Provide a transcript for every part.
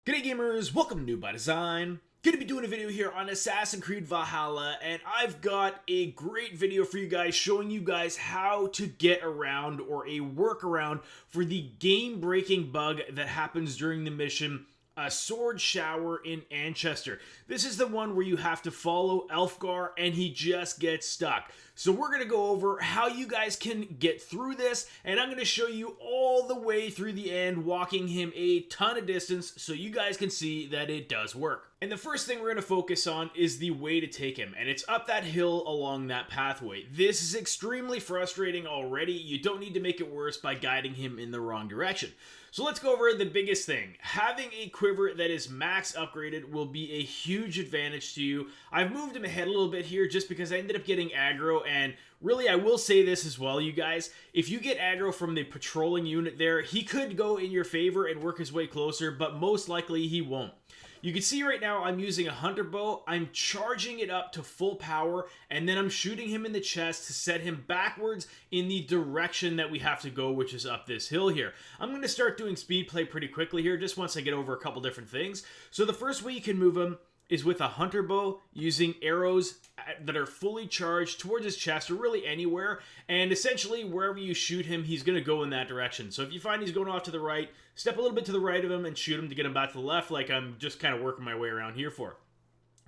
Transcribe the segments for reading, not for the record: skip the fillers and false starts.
G'day gamers, welcome to New by Design. Gonna be doing a video here on Assassin's Creed Valhalla, and I've got a great video for you guys showing you guys how to get around or a workaround for the game-breaking bug that happens during the mission a sword shower in Anecastre. This is the one where you have to follow Aelfgar and he just gets stuck. So we're going to go over how you guys can get through this, and I'm going to show you all the way through the end, walking him a ton of distance so you guys can see that it does work. And the first thing we're going to focus on is the way to take him, and it's up that hill along that pathway. This is extremely frustrating already. You don't need to make it worse by guiding him in the wrong direction. So let's go over the biggest thing. Having a quiver that is max upgraded will be a huge advantage to you. I've moved him ahead a little bit here just because I ended up getting aggro, and really I will say this as well, you guys. If you get aggro from the patrolling unit there, he could go in your favor and work his way closer, but most likely he won't. You can see right now I'm using a hunter bow. I'm charging it up to full power, and then I'm shooting him in the chest to set him backwards in the direction that we have to go, which is up this hill here. I'm going to start doing speed play pretty quickly here, just once I get over a couple different things. So the first way you can move him is with a hunter bow, using arrows that are fully charged towards his chest or really anywhere, and essentially wherever you shoot him, he's going to go in that direction. So if you find he's going off to the right, step a little bit to the right of him and shoot him to get him back to the left, like I'm just kind of working my way around here for.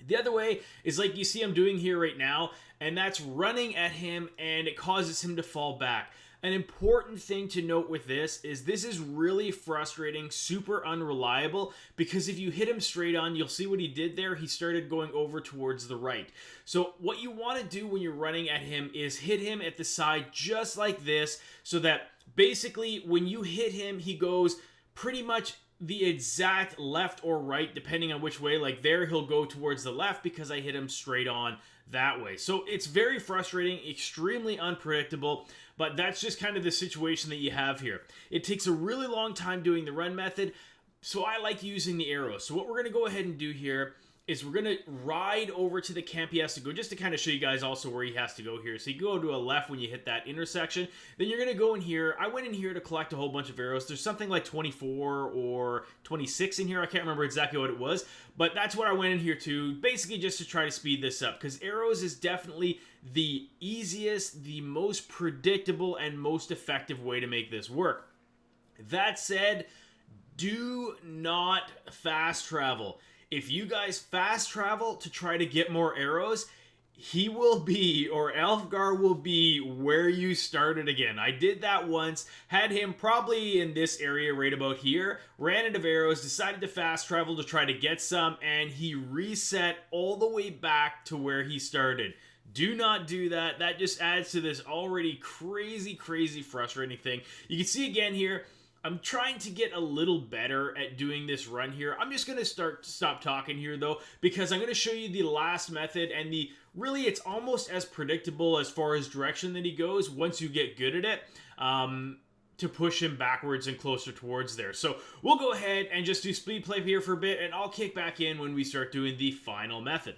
The other way is like you see I'm doing here right now, and that's running at him, and it causes him to fall back. An important thing to note with this is really frustrating, super unreliable, because if you hit him straight on, you'll see what he did there. He started going over towards the right. So what you want to do when you're running at him is hit him at the side just like this, so that basically when you hit him, he goes pretty much the exact left or right, depending on which way. Like there, he'll go towards the left because I hit him straight on that way. So it's very frustrating, extremely unpredictable, but that's just kind of the situation that you have here. It takes a really long time doing the run method, so I like using the arrows. So what we're going to go ahead and do here is we're going to ride over to the camp he has to go, just to kind of show you guys also where he has to go here. So you go to a left when you hit that intersection. Then you're going to go in here. I went in here to collect a whole bunch of arrows. There's something like 24 or 26 in here. I can't remember exactly what it was, but that's what I went in here to, basically just to try to speed this up, because arrows is definitely the easiest, the most predictable, and most effective way to make this work. That said, do not fast travel. If you guys fast travel to try to get more arrows, he will be, or Aelfgar will be, where you started again. I did that once, had him probably in this area right about here, ran out of arrows, decided to fast travel to try to get some, and he reset all the way back to where he started. Do not do that. That just adds to this already crazy, frustrating thing. You can see again here, I'm trying to get a little better at doing this run here. I'm just going to stop talking here though, because I'm going to show you the last method, and really it's almost as predictable as far as direction that he goes once you get good at it, to push him backwards and closer towards there. So we'll go ahead and just do speed play here for a bit, and I'll kick back in when we start doing the final method.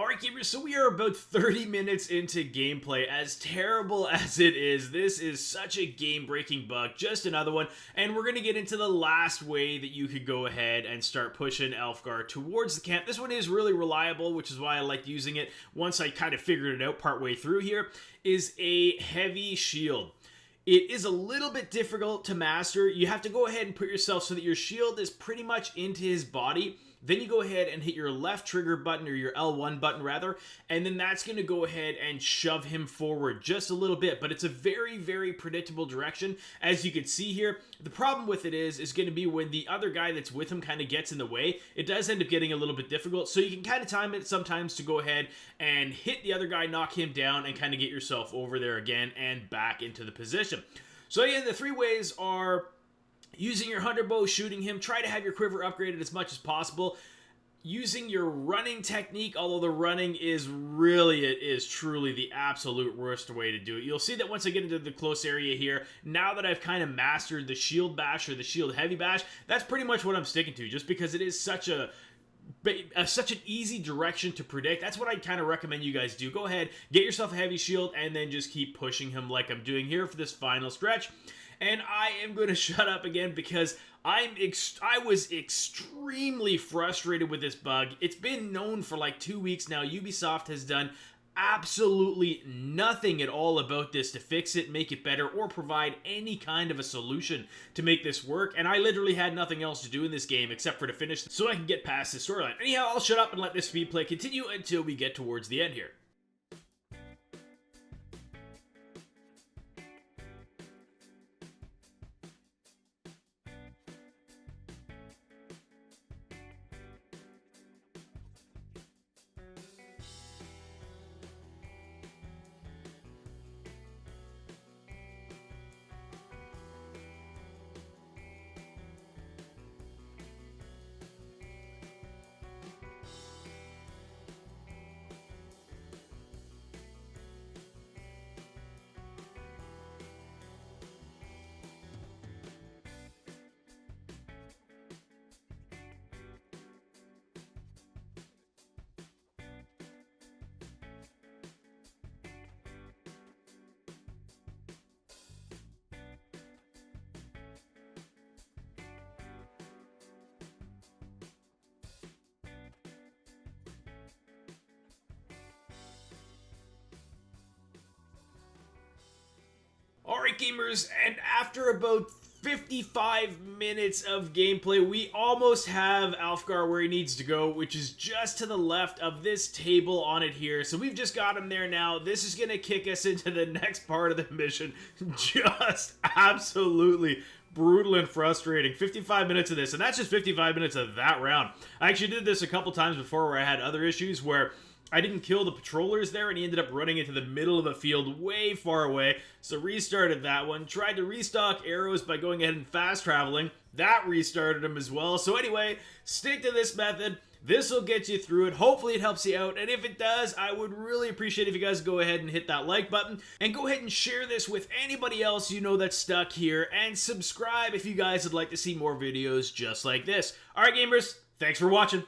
Alright gamers, so we are about 30 minutes into gameplay. As terrible as it is, this is such a game-breaking bug, just another one, and we're going to get into the last way that you could go ahead and start pushing Aelfgar towards the camp. This one is really reliable, which is why I liked using it once I kind of figured it out partway through here, is a heavy shield. It is a little bit difficult to master. You have to go ahead and put yourself so that your shield is pretty much into his body. Then you go ahead and hit your left trigger button, or your L1 button rather, and then that's going to go ahead and shove him forward just a little bit. But it's a very, very predictable direction, as you can see here. The problem with it is going to be when the other guy that's with him kind of gets in the way, it does end up getting a little bit difficult. So you can kind of time it sometimes to go ahead and hit the other guy, knock him down, and kind of get yourself over there again and back into the position. So again, the three ways are using your hunter bow, shooting him, try to have your quiver upgraded as much as possible. Using your running technique, although the running is truly the absolute worst way to do it. You'll see that once I get into the close area here, now that I've kind of mastered the shield bash or the shield heavy bash, that's pretty much what I'm sticking to, just because it is such an easy direction to predict. That's what I kind of recommend you guys do. Go ahead, get yourself a heavy shield, and then just keep pushing him like I'm doing here for this final stretch. And I am going to shut up again because I was extremely frustrated with this bug. It's been known for like 2 weeks now. Ubisoft has done absolutely nothing at all about this to fix it, make it better, or provide any kind of a solution to make this work. And I literally had nothing else to do in this game except for to finish so I can get past this storyline. Anyhow, I'll shut up and let this speed play continue until we get towards the end here. Alright gamers, and after about 55 minutes of gameplay, we almost have Aelfgar where he needs to go, which is just to the left of this table on it here. So we've just got him there now. This is going to kick us into the next part of the mission. Just absolutely brutal and frustrating. 55 minutes of this, and that's just 55 minutes of that round. I actually did this a couple times before where I had other issues where I didn't kill the patrollers there, and he ended up running into the middle of the field way far away, so restarted that one. Tried to restock arrows by going ahead and fast traveling. That restarted him as well. So anyway, stick to this method. This will get you through it. Hopefully it helps you out, and if it does, I would really appreciate if you guys go ahead and hit that like button, and go ahead and share this with anybody else you know that's stuck here, and subscribe if you guys would like to see more videos just like this. Alright gamers, thanks for watching.